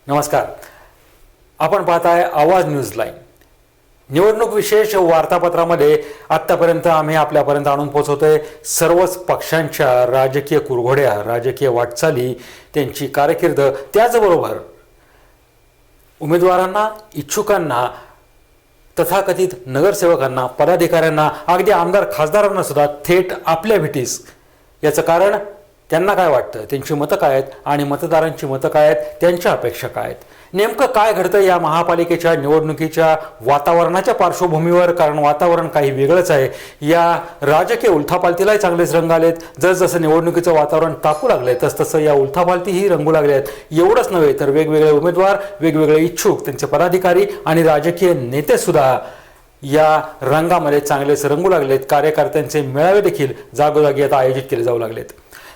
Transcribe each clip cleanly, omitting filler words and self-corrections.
नमस्कार. आपण पाहताय आवाज न्यूज लाईन. निवडणूक विशेष वार्तापत्रामध्ये आत्तापर्यंत आम्ही आपल्यापर्यंत आणून पोहोचवतोय सर्वच पक्षांच्या राजकीय कुरघोड्या, राजकीय वाटचाली, त्यांची कारकीर्द, त्याचबरोबर उमेदवारांना, इच्छुकांना, तथाकथित नगरसेवकांना, पदाधिकाऱ्यांना, अगदी आमदार खासदारांना सुद्धा थेट आपल्या भेटीस. याचं कारण त्यांना काय वाटतं, त्यांची मतं काय आहेत आणि मतदारांची मतं काय आहेत, त्यांच्या अपेक्षा काय आहेत, नेमकं काय घडतं या महापालिकेच्या निवडणुकीच्या वातावरणाच्या पार्श्वभूमीवर. कारण वातावरण काही वेगळंच आहे. या राजकीय उलथापालथीलाही चांगलेच रंग आलेत. जसजसं निवडणुकीचं वातावरण तापू लागलंय तसतसं या उलथापालथीही रंगू लागले आहेत. एवढंच नव्हे तर वेगवेगळे उमेदवार, वेगवेगळे इच्छुक, त्यांचे पदाधिकारी आणि राजकीय नेते सुद्धा या रंगामध्ये चांगलेच रंगू लागलेत. कार्यकर्त्यांचे मेळावे देखील जागोजागी आता आयोजित केले जाऊ लागलेत.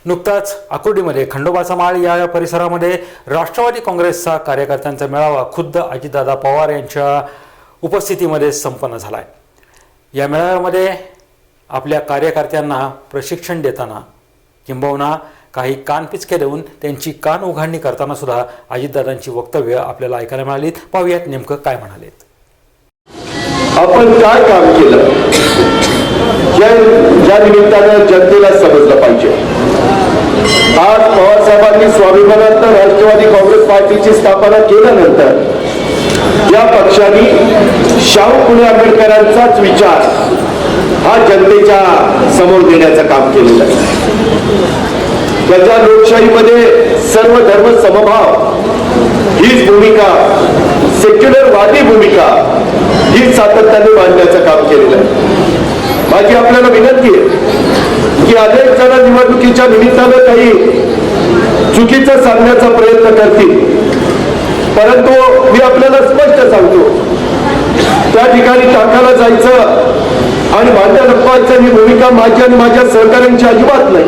नुकताच आकुर्डीमध्ये खंडोबाचा माळ या परिसरामध्ये राष्ट्रवादी काँग्रेसचा कार्यकर्त्यांचा मेळावा खुद्द अजितदादा पवार यांच्या उपस्थितीमध्ये संपन्न झाला आहे. या मेळाव्यामध्ये आपल्या कार्यकर्त्यांना प्रशिक्षण देताना किंबहुना काही कानपिचके देऊन त्यांची कान उघडणी करताना सुद्धा अजितदादांची वक्तव्य आपल्याला ऐकायला मिळालीत. पाहूयात नेमकं काय म्हणालेत. आपण काय काम केलं ज्या निमित्तानं जनतेला समजलं पाहिजे. आज पवार साहेबांनी स्वाभिमानातून राष्ट्रवादी काँग्रेस पार्टीची स्थापना केल्यानंतर या पक्षाने शाहू फुले आंबेडकरांचाच विचार हा जनतेच्या समोर देण्याचं काम केलेलं आहे. प्रजा लोकशाहीमध्ये सर्व धर्म समभाव हीच भूमिका, सेक्युलरवादी भूमिका ही सातत्याने मांडण्याचं काम केलेलं आहे. माझी आपल्याला विनंती आहे की अनेक जण निवडणुकीच्या निमित्तानं काही चुकीचं सांगण्याचा प्रयत्न करतील, परंतु मी आपल्याला स्पष्ट सांगतो, त्या ठिकाणी टाकाला जायचं आणि भांड्या लपवायचं ही भूमिका माझी आणि माझ्या सहकाऱ्यांची अजिबात नाही.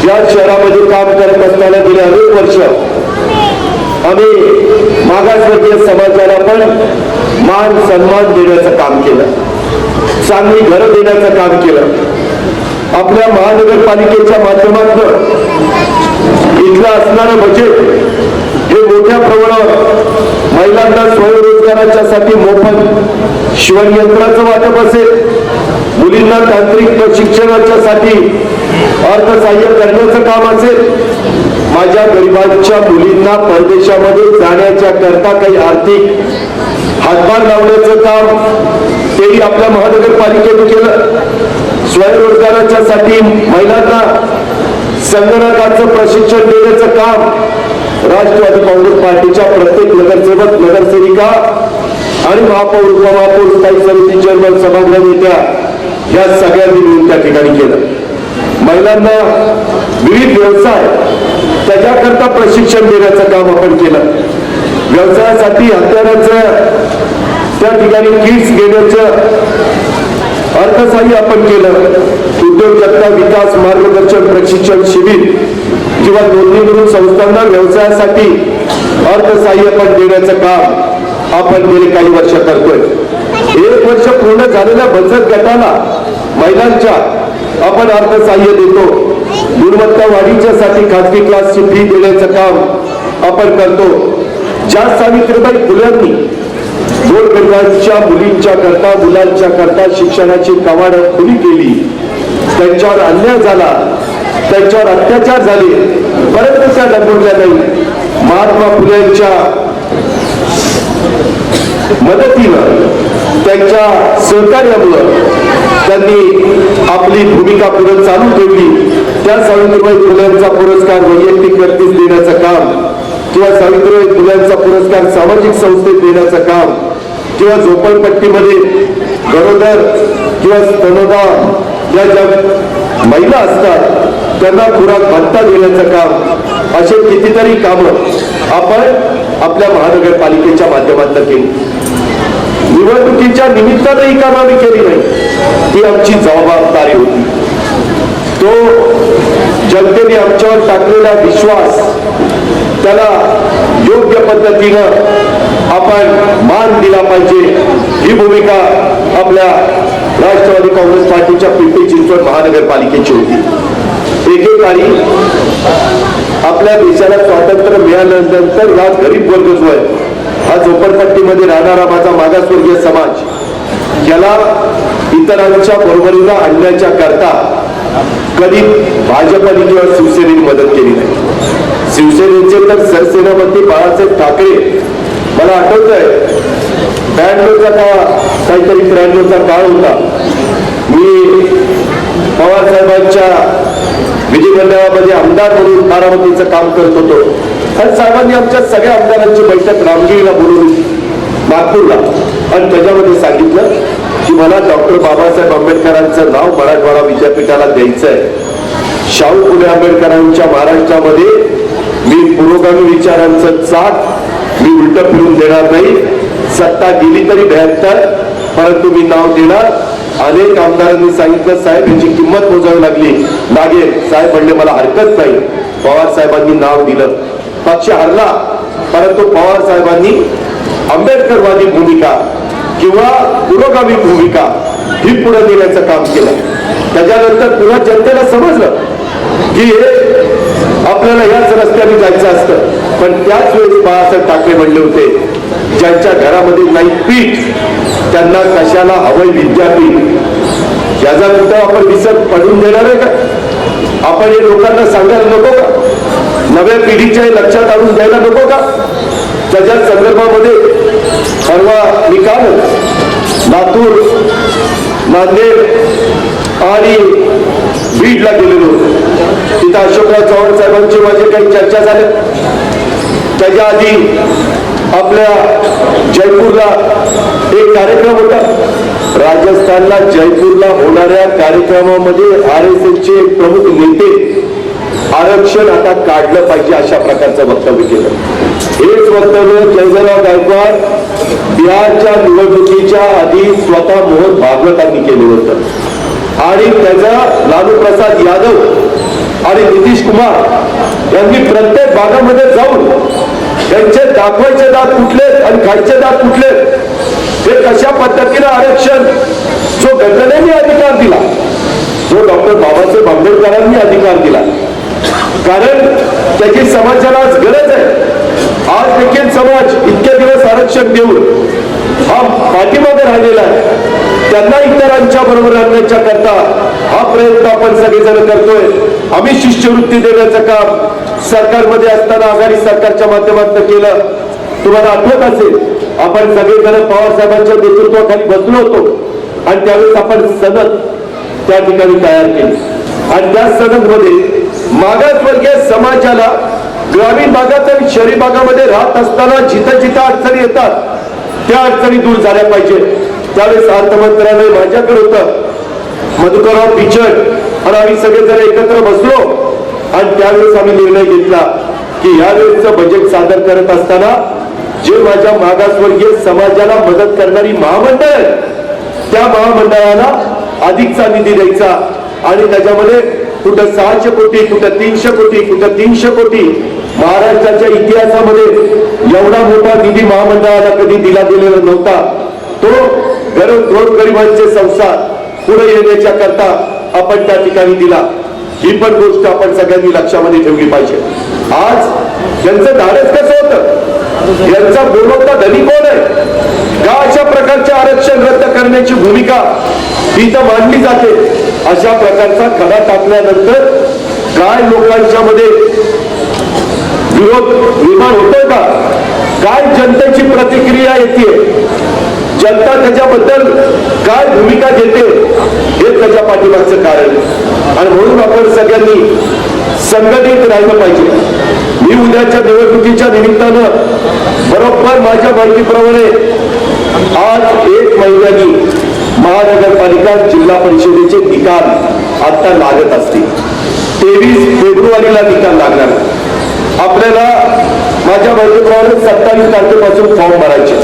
या शहरामध्ये काम करत असताना गेले अनेक वर्ष आम्ही मागासवर्गीय समाजाला पण मान सन्मान देण्याचं काम केलं, चांगली घरं देण्याचं काम केलं. आपल्या महानगरपालिकेच्या माध्यमातून इथलं असणारं बजेट हे मोठ्या प्रमाणावर महिलांना स्वयंरोजगाराच्या साठी मोफत शिवणयंत्राचं वाटप असेल, मुलींना तांत्रिक प्रशिक्षणाच्या साठी अर्थसहाय्य करण्याचं काम असेल, माझ्या गरिबांच्या मुलींना परदेशामध्ये जाण्याच्या करता काही आर्थिक हातभार लावण्याचं काम तेही आपल्या महानगरपालिकेने केलं. स्वयंरोजगाराच्या साठी महिलांना संगणकाचं प्रशिक्षण देण्याचं काम राष्ट्रवादी काँग्रेस पार्टीच्या प्रत्येक नगरसेवक, नगरसेविका आणि महापौर, उपमहापौर, स्थायी समिती चेअरमन, सभागृह नेत्या या सगळ्यांनी मिळून त्या ठिकाणी केलं. महिलांना विविध व्यवसाय त्याच्याकरता प्रशिक्षण देण्याचं काम आपण केलं. व्यवसायासाठी हत्याराचं त्या ठिकाणी किट्स घेण्याचं अर्थसहाय्य आपण केलं. उद्योजकता विकास मार्गदर्शन प्रशिक्षण शिबिर किंवा नोंदणीकृत संस्थांना व्यवसायासाठी अर्थसहाय्य पण देण्याचं काम आपण गेले काही वर्ष करतोय. 1 वर्ष पूर्ण झालेल्या बचत गटाला महिलांच्या आपण अर्थसहाय्य देतो. गुणवत्ता वाढीच्यासाठी खाजगी क्लासची फी देण्याचं काम आपण करतो. ज्या सावित्रीबाई फुल्यांनी गोरगरिबांच्या मुलींच्या करता, मुलांच्या करता शिक्षणाची कवाड खुली केली, त्यांच्यावर अन्याय झाला, त्यांच्यावर अत्याचार झाले, परंतु त्या दबवल्या नाही. महात्मा फुलेंच्या मदतीनं, त्यांच्या सहकार्यामुळे त्यांनी आपली भूमिका पुढे चालू ठेवली. त्या सावित्रीबाई फुलेंचा पुरस्कार वैयक्तिक व्यक्तीस देण्याचं काम किंवा सावित्रीबाई फुलेंचा पुरस्कार सामाजिक संस्थेत देण्याचं काम किंवा झोपडपट्टीमध्ये गरोदर किंवा स्तनदा या ज्या महिला असतात त्यांना खुराक भत्ता देण्याचं काम, असे कितीतरी कामं आपण आपल्या महानगरपालिकेच्या माध्यमातून केली. निवडणुकीच्या निमित्तानं ही कामं आम्ही केली नाही, ती आमची जबाबदारी होती. तो जनतेने आमच्यावर टाकलेला विश्वास, त्याला योग्य पद्धतीनं आपण मान दिला पाहिजे, ही भूमिका आपल्या राष्ट्रवादी काँग्रेस पार्टीच्या पिंपरी चिंचवड महानगरपालिकेची होती. एकेकाळी आपल्या देशाला स्वातंत्र्य मिळाल्यानंतर हा गरीब वर्ग जो आहे, हा झोपडपट्टीमध्ये राहणारा माझा मागासवर्गीय समाज, याला इतरांच्या बरोबरीला आणण्याच्या करता कधी भाजपने किंवा शिवसेनेने मदत केली नाही. शिवसेनेचे तर सरसेनापती बाळासाहेब ठाकरे, मला आठवत आहे 92चा काहीतरी 93चा काळ होता, मी पवार साहेबांच्या विधिमंडळामध्ये आमदार म्हणून बारामतीचं काम करत होतो आणि साहेबांनी आमच्या सगळ्या आमदारांची बैठक रामगिरीला बोलवली नागपूरला, आणि त्याच्यामध्ये सांगितलं की मला डॉक्टर बाबासाहेब आंबेडकरांचं नाव मराठवाडा विद्यापीठाला द्यायचं आहे. शाहू फुले आंबेडकरांच्या महाराष्ट्रामध्ये मी पुरोगामी विचारांचं चाक मी उलट फिरून देणार नाही. सत्ता गेली तरी 72, परंतु मी नाव देणार. अनेक आमदारांनी सांगितलं साहेब याची किंमत मोजावी लागेल. साहेब म्हणले मला हरकत नाही. पवार साहेबांनी नाव दिलं. पक्ष हरला, परंतु पवार साहेबांनी आंबेडकरवादी भूमिका किंवा पुरोगामी भूमिका ही पुढे नेण्याचं काम केलं. त्याच्यानंतर पुन्हा जनतेला समजलं की आपल्याला याच रस्त्याने जायचं असतं. पण त्याच वेळेस बाळासाहेब ठाकरे म्हणले होते, ज्यांच्या घरामध्ये नाही पीठ त्यांना कशाला हवंय विद्यापीठ. याचा कुठं आपण विसर पडून देणार आहे का? आपण हे लोकांना सांगायला नको का? नव्या पिढीच्या लक्षात आणून द्यायला नको का? त्याच्या संदर्भामध्ये परवा निकाल लातूर, नांदेड आणि बीडला गेलेलो. तिथं अशोकराव चव्हाण साहेबांची माझी काही चर्चा झाल्या. त्याच्या आधी आपल्या जयपूरला एक कार्यक्रम होता. राजस्थानला जयपूरला होणाऱ्या कार्यक्रमामध्ये RSSचे प्रमुख नेते आरक्षण आता काढलं पाहिजे अशा प्रकारचं वक्तव्य केलं. हेच वक्तव्य जयराव गायकवाड बिहारच्या निवडणुकीच्या आधी स्वतः मोहन भागवतांनी केलं होतं, आणि त्याचा लालू प्रसाद यादव आणि नितीश कुमार यांनी प्रत्येक भागामध्ये जाऊन त्यांचे दाखवायचे दात कुठले आणि खायचे दात कुठले, हे कशा पद्धतीनं आरक्षण जो घटनेने अधिकार दिला, जो डॉक्टर बाबासाहेब आंबेडकरांनी अधिकार दिला, कारण त्याची समाजाला आज गरज आहे. आज देखील समाज इतके दिवस आरक्षण देऊन हा पाठीमागे राहिलेला आहे. त्यांना इतरांच्या बरोबर आणण्याच्या करता हा प्रयत्न आपण सगळेजण करतोय. आम्ही शिष्यवृत्ती देण्याचं काम सरकारमध्ये असताना आघाडी सरकारच्या माध्यमातून केलं. तुम्हाला आठवत असेल, आपण सगळेजण पवार साहेबांच्या नेतृत्वाखाली बसलो होतो आणि त्यावेळेस आपण सनद त्या ठिकाणी तयार केली, आणि त्या सनदमध्ये मागासवर्गीय समाजाला ग्रामीण भागात आणि शहरी भागामध्ये राहत असताना जिथं जिथं अडचणी येतात त्या अडचणी दूर झाल्या पाहिजे. त्यावेळेस अर्थमंत्र्यालय माझ्याकडे होतं, मधुकरराव पिचड आणि आम्ही सगळेजण एकत्र बसलो आणि त्यावेळेस आम्ही निर्णय घेतला की यावेळेसचं बजेट सादर करत असताना जे माझ्या मागासवर्गीय समाजाला मदत करणारी महामंडळ आहे त्या महामंडळाला अधिकचा निधी द्यायचा, आणि त्याच्यामध्ये कुठं 600 कोटी, कुठं 300 कोटी, कुठं 300 कोटी. महाराष्ट्राच्या इतिहासामध्ये एवढा मोठा निधी महामंडळाला कधी दिला गेलेला नव्हता. तो गोरगरिबांचे संसार पुढे येण्याच्या करता आपण त्या ठिकाणी दिला. ही पण गोष्ट आपण सगळ्यांनी लक्षामध्ये ठेवली पाहिजे. आज यांचं धाडस कसं होतं, यांचा बोलवता धनी कोण आहे का अशा प्रकारचे आरक्षण रद्द करण्याची भूमिका इथं मांडली जाते. अशा प्रकारचा खडा टाकल्यानंतर काय लोकांच्या मध्ये विरोध निर्माण होतोय का, काय जनतेची प्रतिक्रिया येते, जनता त्याच्याबद्दल काय भूमिका घेते, हे त्याच्या पाठीमागचं कारण. आणि म्हणून आपण सगळ्यांनी संघटित राहिलं पाहिजे. मी उद्याच्या निवडणुकीच्या निमित्तानं बरोबर माझ्या माहितीप्रमाणे आज 1 महिन्यानी महानगरपालिका जिल्हा परिषदेचे निकाल आता लागत असतील. 23 फेब्रुवारीला निकाल लागणार. आपल्याला माझ्या माहितीप्रमाणे 27 तारखेपासून फॉर्म भरायचे.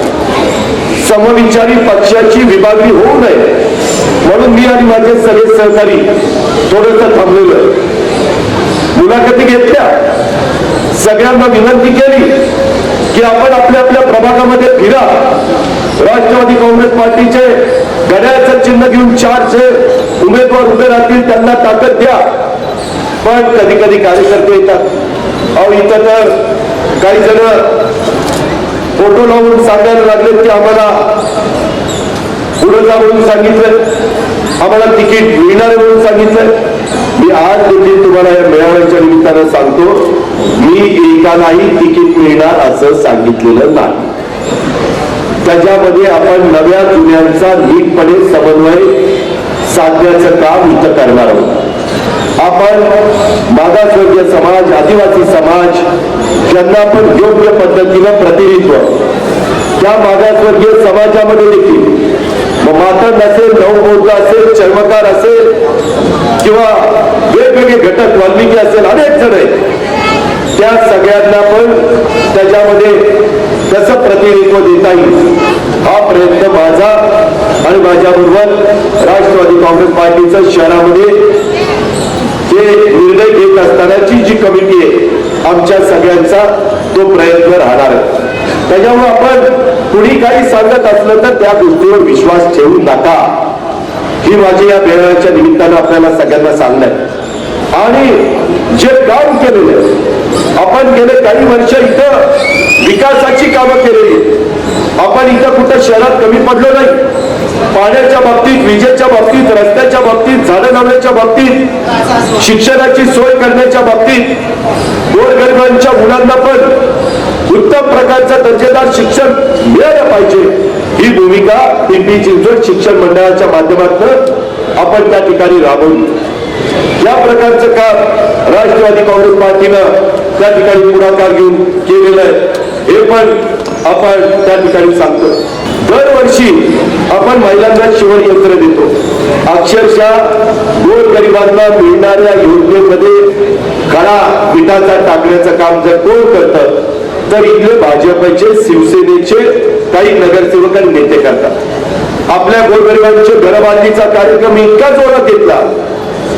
समविचारी पक्षाची विभागणी होऊ नये म्हणून मी आणि माझे सगळे सहकारी थोडंसं थांबलेलो. मुलाखती घेतल्या, सगळ्यांना विनंती केली की आपण आपल्या आपल्या प्रभागामध्ये फिरा. राष्ट्रवादी काँग्रेस पार्टीचे घड्याळाचं चिन्ह घेऊन 4 जे उमेदवार उभे राहतील त्यांना ताकद द्या. पण कधी कधी कार्यकर्ते येतात, अहो इथं तर काही जण फोटो लावून सांगायला लागले की आम्हाला पुढे जा म्हणून सांगितलं, आम्हाला तिकीट मिळणार म्हणून सांगितलं. मी आज देखील तुम्हाला या मेळाव्याच्या निमित्तानं सांगतो, मी एकालाही तिकीट मिळणार असं सांगितलेलं नाही. त्याच्यामध्ये आपण नव्या जुन्यांचा नीटपणे समन्वय साधण्याचं काम इथं करणार आहोत. आपण मागासवर्गीय समाज, आदिवासी समाज ज्यांना आपण योग्य पद्धतीनं प्रतिनिधित्व, त्या मागासवर्गीय समाजामध्ये देखील मातंग असेल, नवबौद्ध असेल, चर्मकार असेल किंवा वेगवेगळे घटक, वाल्मिकी असेल, अनेक जण आहेत, त्या सगळ्यांना पण त्याच्यामध्ये कसं प्रतिनिधित्व देता येईल हा प्रयत्न माझा आणि माझ्याबरोबर राष्ट्रवादी काँग्रेस पार्टीचं शहरामध्ये जे निर्णय घेत असतानाची जी कमिटी आहे आमच्या सगळ्यांचा तो प्रयत्न राहणार आहे. त्याच्यामुळे आपण कुणी काही सांगत असलं तर त्या गोष्टीवर विश्वास ठेवू नका, ही माझी या मेळाव्याच्या निमित्तानं आपल्याला सगळ्यांना सांगणं आहे. आणि जे काम केलेलं आपण गेले काही वर्ष इथं विकासाची कामं केलेली, आपण इथं कुठं शहरात कमी पडलो नाही. पाण्याच्या बाबतीत, विजेच्या बाबतीत, रस्त्याच्या बाबतीत, झाडं लावण्याच्या बाबतीत, शिक्षणाची सोय करण्याच्या बाबतीत, गोरगरिबांच्या मुलांना पण उत्तम प्रकारचं दर्जेदार शिक्षण मिळालं पाहिजे, ही भूमिका पिंपरी चिंचवड शिक्षण मंडळाच्या माध्यमातून आपण त्या ठिकाणी राबवली. या प्रकारचं काम राष्ट्रवादी काँग्रेस पार्टीनं त्या ठिकाणी पुढाकार घेऊन केलेलं आहे, हे पण आपण त्या ठिकाणी सांगतो. दरवर्षी आपण महिलांना शिवण यंत्र देतो. अक्षरशः गोरगरिबांना मिळणाऱ्या योजनेमध्ये खडा पिठाचा टाकण्याचं काम जर कोण करतं तर इथले भाजपचे, शिवसेनेचे काही नगरसेवक आणि नेते करतात. आपल्या गोरगरिबांचे घरबांधणीचा कार्यक्रम इतका जोरात घेतला.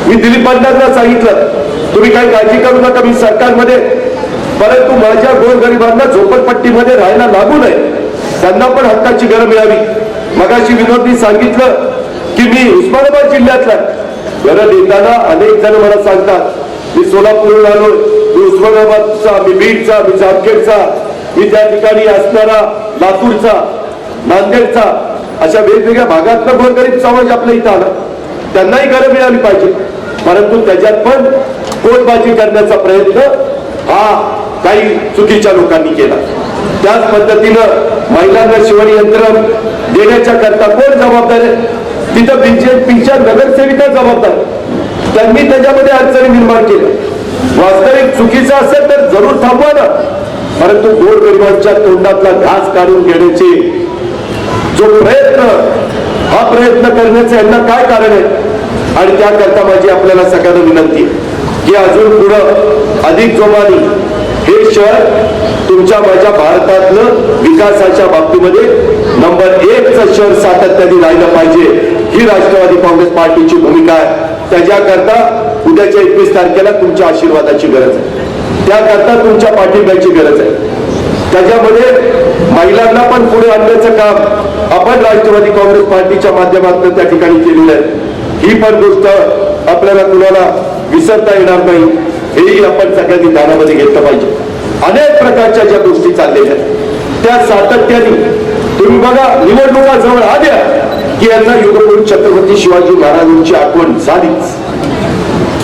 मी दिलीप अण्णांना सांगितलं, तुम्ही काही काळजी करू नका, मी सरकारमध्ये, परंतु माझ्या गोरगरिबांना झोपडपट्टीमध्ये राहायला लागू नये, त्यांना पण हक्काची घरं मिळावी. मगाशी विनोदनी सांगितलं की मी उस्मानाबाद जिल्ह्यातला घरं देताना अनेक जण मला सांगतात मी सोलापूरला आलो, मी उस्मानाबादचा, मी बीडचा, मी जामखेडचा, मी त्या ठिकाणी असणारा लातूरचा, नांदेडचा, अशा वेगवेगळ्या भागातला गोरगरीब समाज आपल्या इथं आला, त्यांनाही घरं मिळाली पाहिजे. परंतु त्याच्यात पण कोटबाजी करण्याचा प्रयत्न हा काही चुकीच्या लोकांनी केला. त्याच पद्धतीनं महिलांना शिवण यंत्र देण्याच्या करता कोण जबाबदार आहे? तिथं बीजेपीच्या नगरसेविका जबाबदार, त्यांनी त्याच्यामध्ये अडचणी निर्माण केल्या. वास्तविक चुकीचं असेल तर जरूर थांबवा ना, परंतु गोरगरिबांच्या तोंडातला घास काढून घेण्याचे जो प्रयत्न, हा प्रयत्न करण्याचं यांना काय कारण आहे? आणि त्याकरता माझी आपल्याला सगळ्यांना विनंती आहे की अजून पुढं अधिक जोमाने हे शहर तुमच्या माझ्या भारतातलं विकासाच्या बाबतीमध्ये नंबर 1चं शहर सातत्याने राहिलं पाहिजे, ही राष्ट्रवादी काँग्रेस पार्टीची भूमिका आहे. त्याच्याकरता उद्याच्या 21 तारखेला तुमच्या आशीर्वादाची गरज आहे, त्याकरता तुमच्या पाठिंब्याची गरज आहे. त्याच्यामध्ये महिलांना पण पुढे आणण्याचं काम आपण राष्ट्रवादी काँग्रेस पार्टीच्या माध्यमातून त्या ठिकाणी केलेलं आहे. ही पण गोष्ट आपल्याला कुणाला विसरता येणार नाही, हेही आपण सगळ्यांनी ध्यानामध्ये घेतलं पाहिजे. अनेक प्रकारच्या ज्या गोष्टी चाललेल्या त्या सातत्याने तुम्ही बघा, निवडणुका जवळ आल्या की यांना युगपुरुष छत्रपती शिवाजी महाराजांची आठवण झालीच.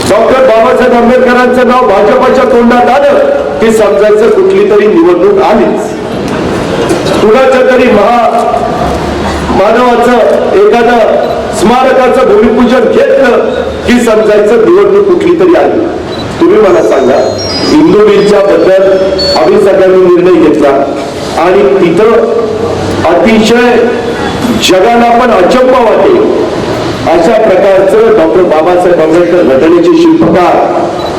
डॉक्टर बाबासाहेब आंबेडकरांचं नाव भाजपाच्या तोंडात आलं की समजायचं कुठली तरी निवडणूक आलीच. कुणाच्या तरी मानवाचं एखादं स्मारकाचं भूमिपूजन घेतलं की समजायचं निवडणूक कुठली तरी आली. तुम्ही मला सांगा, हिंदू बिलच्या बद्दल आम्ही सगळ्यांनी निर्णय घेतला आणि तिथं अतिशय जगाला पण अचंबा वाटेल अशा प्रकारचं डॉक्टर बाबासाहेब आंबेडकर घटनेचे शिल्पकार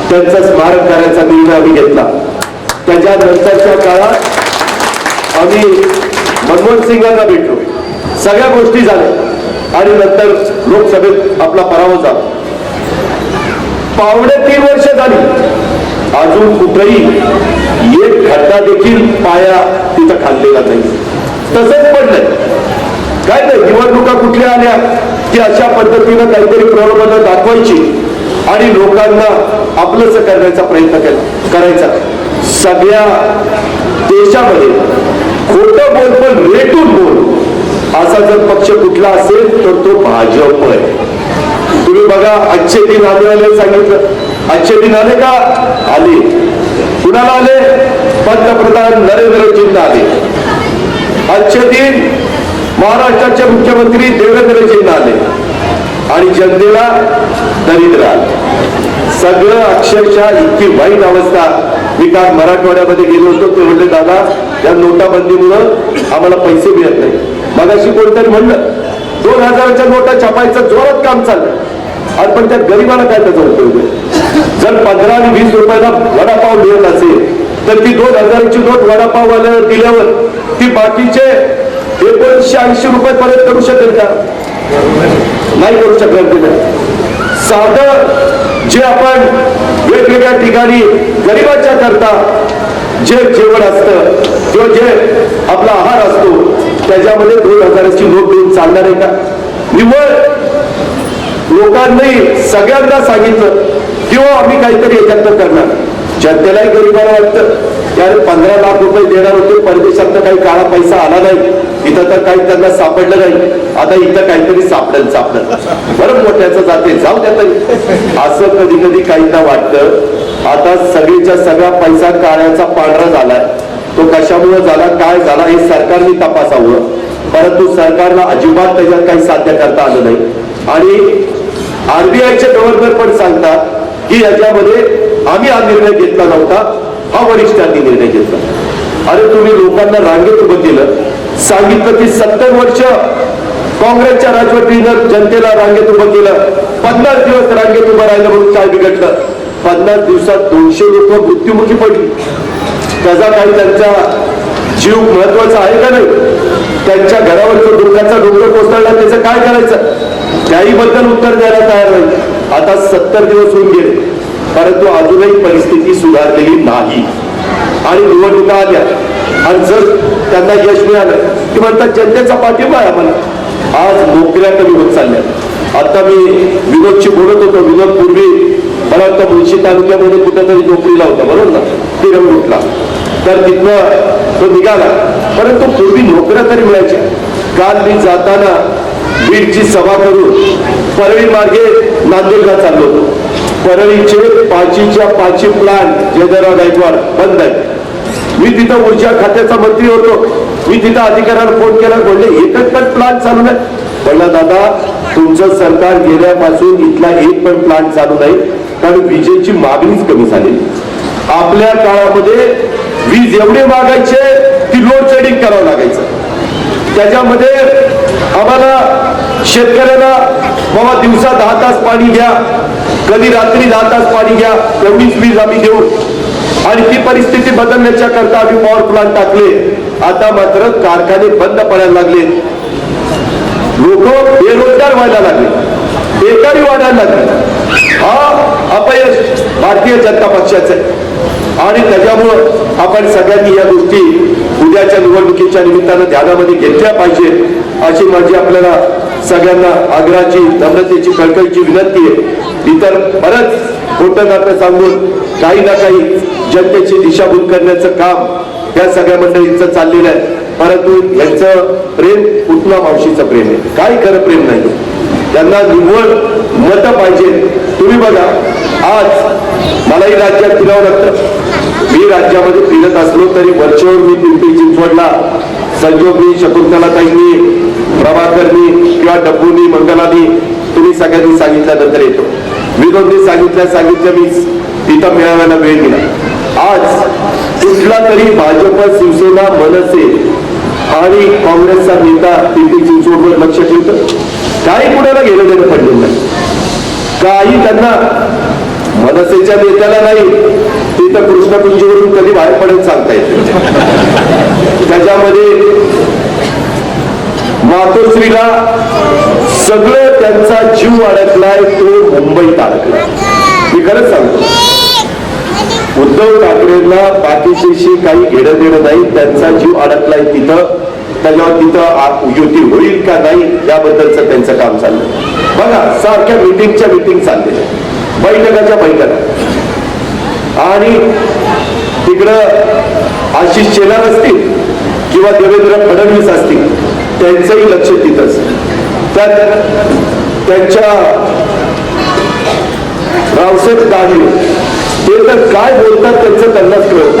त्यांचं स्मारक करायचा निर्णय आम्ही घेतला. त्याच्यानंतरच्या काळात आम्ही मनमोहन सिंगांना भेटलो, सगळ्या गोष्टी झाल्या आणि नंतर लोकसभेत आपला पराभव झाला. 3.5 वर्ष झाली, अजून कुठेही एक खड्डा देखील पाया तिथं खाल्लेला नाही, तसंच पडलंय. काय नाही, निवडणुका कुठल्या आल्या की अशा पद्धतीनं काहीतरी प्रलोभनं दाखवायची आणि लोकांना आपलंच करण्याचा प्रयत्न करायचा. सगळ्या देशामध्ये खोटं बोल पण रेटून बोल असा जर पक्ष कुठला असेल तर तो भाजप आहे. तुम्ही बघा, आजचे दिन आले सांगितलं, आजचे दिन आले का? आले. कुणाला आले? पंतप्रधान नरेंद्रजींना आले. आजचे दिन महाराष्ट्राचे मुख्यमंत्री देवेंद्रजींना आले आणि जनतेला दरिद्र आले. सगळं अक्षरशः इतकी वाईट अवस्था. मी काल मराठवाड्यामध्ये गेलो होतो, ते म्हणले दादा या नोटाबंदीमुळं आम्हाला पैसे मिळत नाही. मगाशी कोणतरी म्हणलं 2000च्या नोटा छापायचं जोरात काम चाललं, आणि पण त्या गरीबाला काय त्याचा उपयोग आहे? जर 15 आणि 20 रुपयाला वडापाव मिळत असेल तर ती 2000ची नोट वडापाववाल्याला दिल्यावर ती बाकीचे 1980 रुपये परत करू शकेल का? नाही करू शकणार. तिला साधं जे आपण वेगवेगळ्या ठिकाणी गरिबाच्या करता जे जेवण असतं किंवा जे आपला आहार असतो त्याच्यामध्ये 2000ची नोट देऊन चालणार आहे का? निव्वळ लोकांनी सगळ्यांना सांगितलं किंवा आम्ही काहीतरी याच्यात करणार. जनतेलाही गरिबाला वाटतं यार 15 लाख रुपये देणार होते, परदेशात काही काळा पैसा आला नाही, इथं तर काही त्यांना सापडलं नाही, आता इथं काहीतरी सापडेल बरं मोठ्याचं जाते जाऊ द्या तरी. असं कधी कधी काहींना वाटतं. आता सगळीच्या सगळा पैसा काळ्याचा पांढरा झालाय. तो कशामुळे झाला, काय झाला हे सरकारने तपासावं, परंतु सरकारला अजिबात त्याच्यात काही साध्य करता आलं नाही. आणि आरबीआयचे गव्हर्नर पण सांगतात की याच्यामध्ये आम्ही हा निर्णय घेतला नव्हता, हा वरिष्ठांनी निर्णय घेतला. अरे तुम्ही लोकांना रांगेत उभं केलं, सांगितलं की 70 वर्ष काँग्रेसच्या राजवटीनं जनतेला रांगेत उभं केलं, 50 दिवस रांगेत उभं राहिलं म्हणून काय बिघडलं? 50 दिवसात 200 लोक मृत्युमुखी पडली. त्याचा काही त्यांचा जीव महत्वाचा आहे का नाही? त्यांच्या घरावरचं दुःखाचा डोंगर कोसळला, त्याचं काय करायचं? त्याही बद्दल उत्तर द्यायला तयार नाही. आता 70 दिवस होऊन गेले, परंतु अजूनही परिस्थिती सुधारलेली नाही. आणि निवडणुका आल्या आणि जर त्यांना यश मिळालं की म्हणतात जनतेचा पाठिंबा आहे आम्हाला. आज नोकऱ्या कमी होत चालल्या. आता मी विनोदशी बोलत होतो. विनोद पूर्वी मला वाटतं मुळशी तालुक्यामध्ये कुठेतरी नोकरीला होता, बरोबर ना, तिरंगुटला. तर तिथनं तो निघाला, परंतु पूर्वी नोकऱ्या तरी मिळायच्या. काल मी जाताना बीडची सभा करून परळी मार्गे नांदेडला चाललो होतो. परळीचे 5च्या 5 प्लांट जयदराव गायकवाड बंद आहे. मी तिथं ऊर्जा खात्याचा मंत्री होतो. मी तिथं अधिकाऱ्याला फोन केला, बोलले एकच पण प्लांट चालू नाही. म्हणलं दादा तुमचं सरकार गेल्यापासून इथला एक पण प्लांट चालू नाही, कारण विजेची मागणीच कमी झाली. आपल्या काळामध्ये वीज एवढे मागायचे की लोड शेडिंग करावं लागायचं. त्याच्यामध्ये आम्हाला शेतकऱ्याला बाबा दिवसा 10 तास पाणी घ्या, कधी रात्री 10 तास पाणी घ्या, एवढीच वीज आम्ही देऊ. आणि ती परिस्थिती बदलण्याच्या करता आम्ही पॉवर प्लांट टाकले. आता मात्र कारखाने बंद पडायला लागले, लोक बेरोजगार व्हायला लागले, बेकारी वाढायला लागली. हा अपयश भारतीय जनता पक्षाचं आहे. आणि त्याच्यामुळं आपण सगळ्यांनी या गोष्टी उद्याच्या निवडणुकीच्या निमित्तानं ध्यानामध्ये घेतल्या पाहिजे, अशी माझी आपल्याला सगळ्यांना आग्रहाची, नम्रतेची, कळकळीची विनंती आहे. इतर बरंच खोटं नाटं सांगून काही ना काही जनतेची दिशाभूल करण्याचं काम या सगळ्या मंडळींचं चाललेलं आहे. परंतु यांचं प्रेम कुठला मावशीचं प्रेम आहे, काय खरं प्रेम नाही. त्यांना निव्वळ मतं पाहिजे. तुम्ही बघा, आज मलाही राज्यात फिरावं लागतं. मी राज्यामध्ये फिरत असलो तरी वरचेवर मी पिंपरी चिंचवडला संजोगनी, शकुंतलाताईंनी, प्रभाकरनी किंवा डब्बूनी, मंगलानी, तुम्ही सगळ्यांनी सांगितल्यानंतर येतो. विनोदनी सांगितलं मी तिथं मिळाव्याला वेळ दिला. आज कुठला तरी भाजप, शिवसेना, मनसे आणि काँग्रेसचा नेता पिंपरी चिंचवडवर लक्ष ठेवतं? काही कुणाला घेणं देणं पडलेलं नाही. काही त्यांना मनसेच्या नेत्याला नाही, तिथं कृष्णकुंजीवरून कधी बाहेर पडेल सांगता येते. त्याच्यामध्ये मातोश्रीला सगळं त्यांचा जीव अडकलाय, तो मुंबईत अडकलाय. मी खरंच सांगतो, उद्धव ठाकरेंना बाकीशी काही घेणं देणं नाही, त्यांचा जीव अडकलाय तिथं. त्याच्यावर तिथं युती होईल का नाही याबद्दलचं त्यांचं काम चाललंय. बघा, सारख्या मिटिंगच्या मिटिंग चाललेल्या, बैठकाच्या बैठका. आणि तिकडं आशिष शेलार असतील किंवा देवेंद्र फडणवीस असतील, त्यांचंही लक्ष तिथंच. त्यांच्या रावसाहेब दानवे ते तर काय बोलतात त्यांचं त्यांनाच कळत.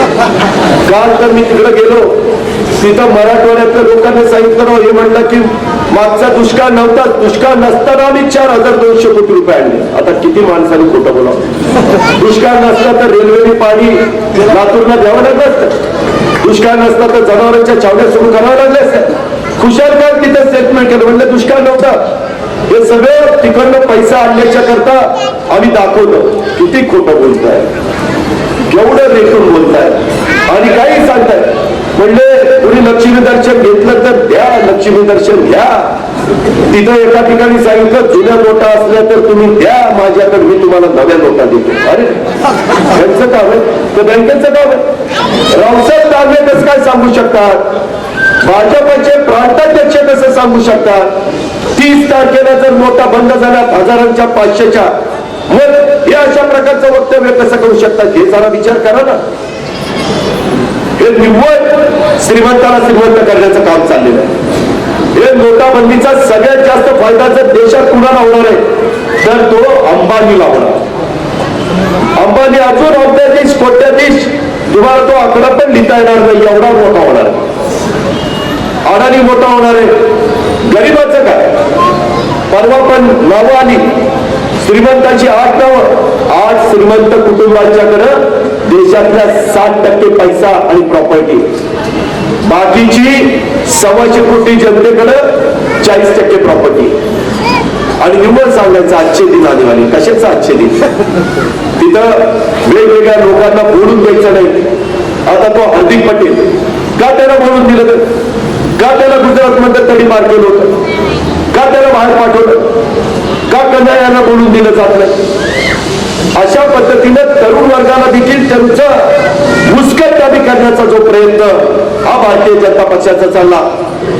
काल तर मी तिकडे गेलो, तिथं मराठवाड्यातल्या लोकांनी सांगितलं, हे म्हणलं की मागचा दुष्काळ नव्हता, दुष्काळ नसताना आम्ही 4,200 कोटी रुपये आणले. आता किती माणसाने खोटं बोलावं. दुष्काळ नसता तर रेल्वेने पाणी लातूरला द्यावं लागलं असतं, दुष्काळ नसता तर जनावरांच्या छावण्या सुरू कराव्या लागल्या असत्या. खुशाल काय तिथं स्टेटमेंट केलं, म्हणलं दुष्काळ नव्हता. हे सगळं तिकडनं पैसा आणण्याच्या करता आम्ही दाखवलं. किती खोटं बोलताय, केवढं रेटून बोलताय आणि काही सांगताय. म्हणले तुम्ही लक्ष्मी दर्शन घेतलं तर द्या, लक्ष्मी दर्शन घ्या. तिथं एका ठिकाणी सांगितलं जुन्या नोटा असल्या तर तुम्ही द्या माझ्याकडे, मी तुम्हाला नव्या नोटा देतो. अरे त्यांचं काम आहे, तर बँकेचं काम आहे. रावसाहेब दानवे कसं काय सांगू शकतात, भाजपचे प्रांताध्यक्ष कसं सांगू शकतात, 30 तारखेला जर नोटा बंद झाल्या 1000च्या 500च्या, मग हे अशा प्रकारचं वक्तव्य कसं करू शकतात, हे जरा विचार करा ना. हे निव्वळ श्रीमंताला श्रीमंत करण्याचं काम चाललेलं आहे. हे नोटाबंदीचा सगळ्यात जास्त फायदा जर देशात कुणाला होणार आहे तर तो अंबानीला होणार. अंबानी अजून अब्जाधीश कोट्याधीश, तुम्हाला तो आकडा पण लिहिता येणार नाही, एवढा मोठा होणार आहे. अडाणी मोठा होणार आहे. गरिबाचं काय, परवा पण नावं आली श्रीमंतांची 8 नावं. 8 श्रीमंत कुटुंबांच्याकडं देशातल्या 60% पैसा आणि प्रॉपर्टी, बाकीची 125 कोटी जनतेकडं 40% प्रॉपर्टी. आणि निव्वळ सांगायचं आजचे दिन आलेवाले, कशाचं आजचे दिन. तिथं वेगवेगळ्या लोकांना बोलून द्यायचं नाही. आता तो हार्दिक पटेल का त्याला बोलून दिलं, तर का त्याला गुजरातमध्ये तरी मार केलं होतं, का त्याला बाहेर पाठवलं, का कन्हैयाला बोलून दिलं जात नाही. अशा पद्धतीनं तरुण वर्गाला देखील त्यांचं मुस्कटदाबी करण्याचा जो प्रयत्न हा भारतीय जनता पक्षाचा चालला,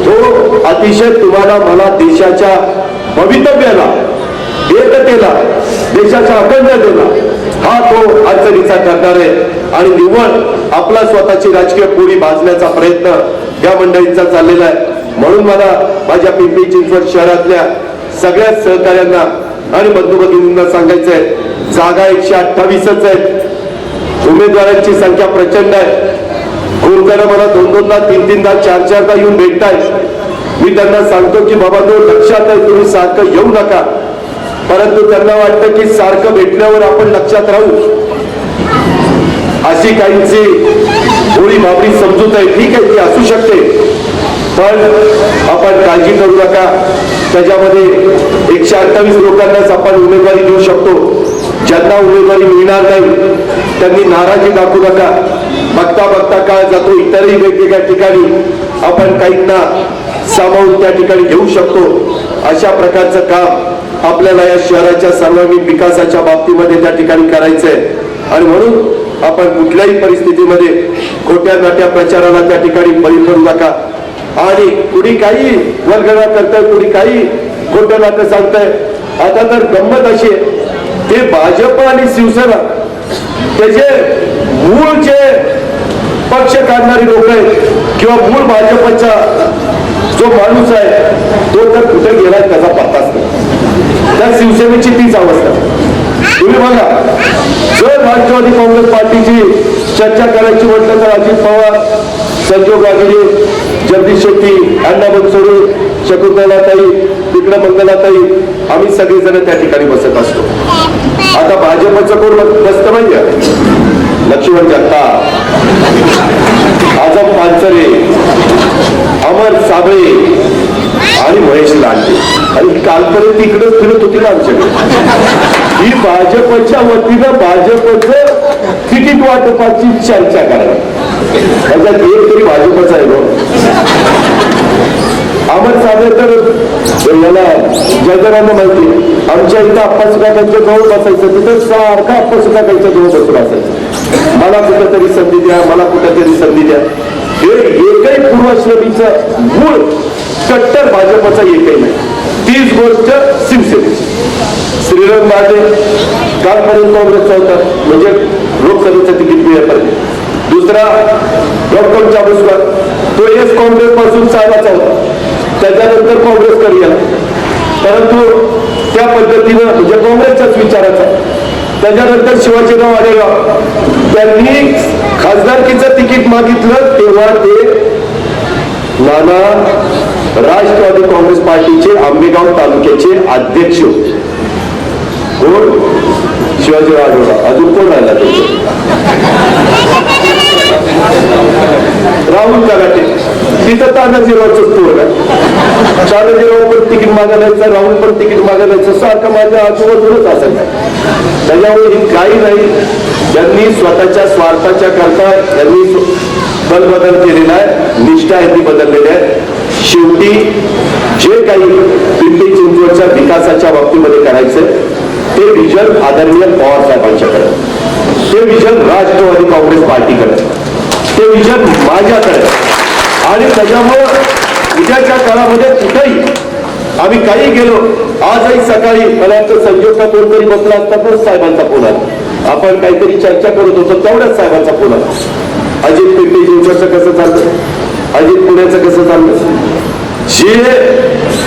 तो अतिशय तुम्हाला मला देशाच्या भवितव्याला, एकतेला, देशाच्या अखंडतेला हा तो अडचणीचा ठरणार आहे. आणि निव्वळ आपला स्वतःची राजकीय पोळी भाजण्याचा प्रयत्न या मंडळींचा चाललेला आहे. म्हणून मला माझ्या पिंपरी चिंचवड शहरातल्या सगळ्या सहकार्यांना आणि बंधू भगिनींना सांगायचंय, जागा 128च आहेत. उमेदवारांची संख्या प्रचंड आहे. खूप जण मला 2-2दा 3-3दा 4-4दा येऊन भेटतायत. मी त्यांना सांगतो की बाबा तो लक्षात आहे, तुम्ही सारखं येऊ नका. परंतु त्यांना वाटतं की सारखं भेटल्यावर आपण लक्षात राहू, अशी काहींची थोडी बाबरी समजूत आहे. ठीक आहे, ती असू शकते, पण आपण काळजी करू नका. त्याच्यामध्ये 128 लोकांनाच आपण उमेदवारी देऊ शकतो. ज्यांना उमेदवारी मिळणार नाही त्यांनी नाराजी दाखवू नका. बघता बघता काळ जातो. इतरही वेगवेगळ्या ठिकाणी आपण काहींना सामावून त्या ठिकाणी घेऊ शकतो. अशा प्रकारचं काम आपल्याला या शहराच्या सर्वांगीण विकासाच्या बाबतीमध्ये त्या ठिकाणी करायचंय. आणि म्हणून आपण कुठल्याही परिस्थितीमध्ये खोट्या नाट्या प्रचाराला त्या ठिकाणी बळी पडू नका. आणि कुणी काही वल्गना करताय, कुणी काही खोटं नाटं सांगताय. आता तर गंमत अशी आहे, ते भाजप आणि शिवसेना त्याचे मूळ जे पक्ष काढणारी लोक आहेत किंवा मूळ भाजपचा जो माणूस आहे तो तर कुठे गेलाय त्याचा पत्ताच नाही. त्या शिवसेनेची तीच अवस्था. तुम्ही बघा, जर राष्ट्रवादी काँग्रेस पार्टीची चर्चा करायची म्हटलं तर अजित पवार, संजोग वागिरे, जगदीश शेट्टी, अण्णा बनसोडे, शकुंतलाताई, तिकडे मंगलाताई, आम्ही सगळेजण त्या ठिकाणी बसत असतो. आता भाजपचं कोण बसतं माहिती, लक्ष्मण जगताप, आझम पानसरे, अमर साबळे आणि महेश लांडे. आणि कालपर्यंत इकडेच फिरत होती ना आमच्याकडे. ही भाजपच्या वतीनं भाजपचं तिकीट वाटपाची चर्चा करा. त्याच्यात एक तरी भाजपचा आहे. अमर साबळे तर याला जगरांना माहिती, आमच्या इथं आप्पा सुद्धा त्यांच्या जवळ बसायचं, तिथं सारखा आप्पा सुद्धा त्यांच्या जवळ बसून असायचं. मला कुठेतरी संधी द्या, मला कुठेतरी संधी द्या. हे एकही पूर्वाश्रमीचं मूळ कट्टर भाजपचा एकही नाही. तीच गोष्ट शिवसेनेची. श्रीरंग बारडे कालपर्यंत काँग्रेसचा होता, म्हणजे लोकसभेचं तिकीट मिळेपर्यंत. दुसरा डॉक्टर चाबुस्कर, तो एस काँग्रेस पासून साहेबाचा होता, त्याच्यानंतर काँग्रेसकडे गेला, परंतु त्या पद्धतीनं म्हणजे काँग्रेसच्याच विचाराचा. त्याच्यानंतर शिवाजीराव आढळराव, त्यांनी खासदारकीचं तिकीट मागितलं तेव्हा ते नाना राष्ट्रवादी काँग्रेस पार्टीचे आंबेगाव तालुक्याचे अध्यक्ष होते. कोण? शिवाजीराव आढळराव. अजून कोण राहिला त्याचे? राहुल कराटे. तिथं तानाजीरावच पोर आहे. तानाजीराव पण तिकीट मागायचं, राहुल पण तिकीट मागायचं, सारखं माझ्या आजूबाजूलाच असायचं. त्याच्यामुळे ही काही नाही, ज्यांनी स्वतःच्या स्वार्थाच्या करता यांनी बदल केलेला आहे, निष्ठा यांनी बदललेली आहे. शेवटी जे काही पिंपरी चिंचवडच्या विकासाच्या बाबतीमध्ये करायचंय ते विजन आदरणीय पवार साहेबांच्याकडे, ते विजन राष्ट्रवादी काँग्रेस पार्टीकडे, ते विजन माझ्याकडे. आणि त्याच्यामुळं उद्याच्या काळामध्ये कुठेही आम्ही काही गेलो, आजही सकाळी मला वाटतं संजोगचा कोणतरी बसला असता तर साहेबांचा फोन आला, आपण काहीतरी चर्चा करत होतो तेवढ्याच साहेबांचा फोन आला. अजित पिंपरी चिंचवडचं कसं चाललं, अजित पुण्याचं कसं चाललं, जे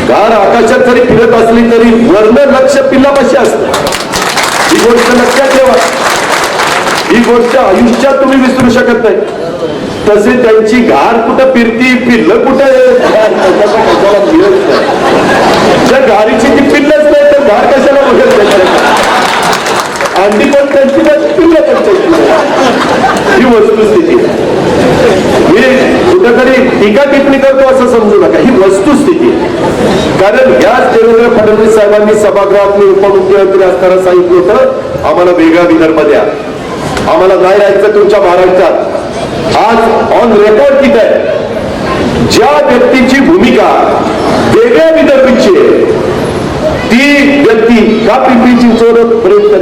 गार आकाशात जरी फिरत असली तरी वर्ण लक्ष पिल्लापाशी असतं. ही गोष्ट लक्षात ठेवा, ही गोष्ट आयुष्यात तुम्ही विसरू शकत नाही. तसे त्यांची घार कुठं फिरती, पिल्लं कुठं कशाला मिळत नाही. जर घारीची ती पिल्लच नाही तर घार कशाला बघत नाही. अंडी पण त्यांची पिल्लं पण त्यांची, ही वस्तुस्थिती. मी कुठेतरी टीका टिप्पणी करतो असं समजू नका, ही वस्तुस्थिती. कारण याच देवेंद्र फडणवीस साहेबांनी सभागृहात उपमुख्यमंत्री असताना सांगितलं होतं आम्हाला वेगळा विदर्भ द्या, आम्हाला नाही राहायचं तुमच्या महाराष्ट्रात. आज ऑन रेकॉर्ड किती आहे, ज्या व्यक्तीची भूमिका वेगळ्या विदर्भीची आहे ती व्यक्ती का पिंपरी चिंचवड पर्यंत,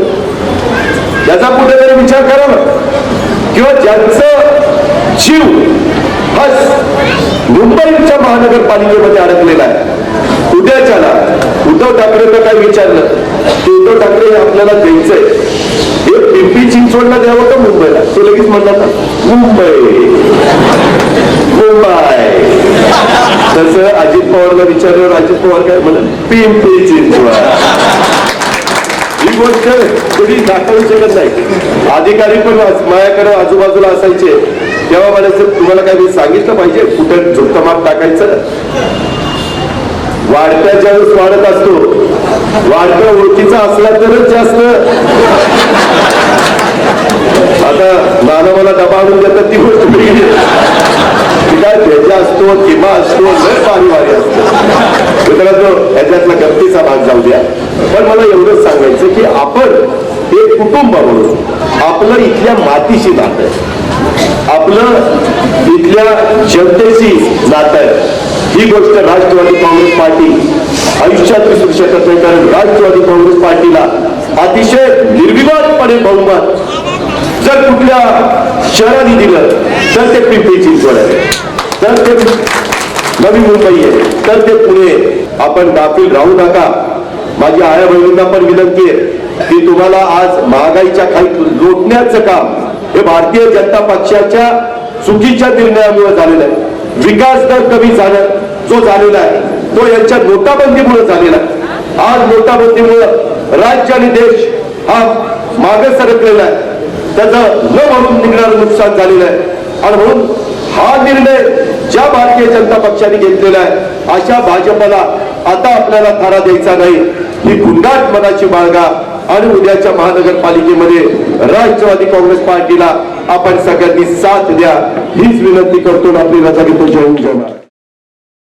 याचा कुठेतरी विचार करा ना. किंवा ज्यांचं जीव हा मुंबईच्या महानगरपालिकेमध्ये अडकलेला आहे, उद्याच्याला उद्धव ठाकरेंना काय विचारलं की उद्धव ठाकरे आपल्याला द्यायचंय, हे पिंपरी चिंचवडला द्यावं का मुंबईला, तो लगेच म्हणला ना मुंबई मुंबई. तसं अजित पवारला विचारल्यावर अजित पवार काय म्हणत पिंपरी चिंचवड. ही गोष्ट कधी दाखवू शकत नाही. अधिकारी पण माझ्याकडे आजूबाजूला असायचे तेव्हा म्हणायचं तुम्हाला काय मी सांगितलं पाहिजे कुठं झुकतं माप टाकायचं. वाढत्या ज्यावेळेस वाढत असतो, वाढत्या ओळखीचा असला तरच जास्त. आता नाना मला डबा आणून देतात ती गोष्ट वेगळी, काय भेजा असतो, किमा असतो, लय पारिवारी असतो. मित्रांनो याच्यातला गमतीचा भाग जाऊ द्या, पण मला एवढंच सांगायचं की आपण एक कुटुंब म्हणून आपलं इथल्या मातीशी नातं आहे, आपलं इथल्या जनतेशी नातं आहे. ही गोष्ट राष्ट्रवादी काँग्रेस पार्टी आयुष्यात विसरू शकत नाही. कारण राष्ट्रवादी काँग्रेस पार्टीला अतिशय निर्विवादपणे बहुमत जर कुठल्या शहराने दिलं तर ते पिंपरी चिंचवड आहे, तर ते नवी मुंबई आहे, तर ते पुणे. आपण गाफील राहू नका. माझी आया बहिणींना पण विनंती आहे की तुम्हाला आज महागाईच्या खाली लोटण्याचं काम हे भारतीय जनता पक्षाच्या चुकीच्या निर्णयामुळे झालेलं आहे. विकास दर कमी झाला जो झालेला आहे तो यांच्या नोटाबंदीमुळे झालेला आहे. आज नोटाबंदीमुळे राज्य आणि देश हा मागे सरकलेला आहे, त्याचं न म्हणून निघणारं नुकसान झालेलं आहे. आणि म्हणून हा निर्णय ज्या भारतीय जनता पक्षाने घेतलेला आहे अशा भाजपला आता आपल्याला थारा द्यायचा नाही. ही गुंडाट मनाची बाळगा आणि उद्याच्या महानगरपालिकेमध्ये राष्ट्रवादी काँग्रेस पार्टीला आपण सगळ्यांनी साथ द्या हीच विनंती करतो. आपली रजा घेतो. जय हिंद जय महाराष्ट्र.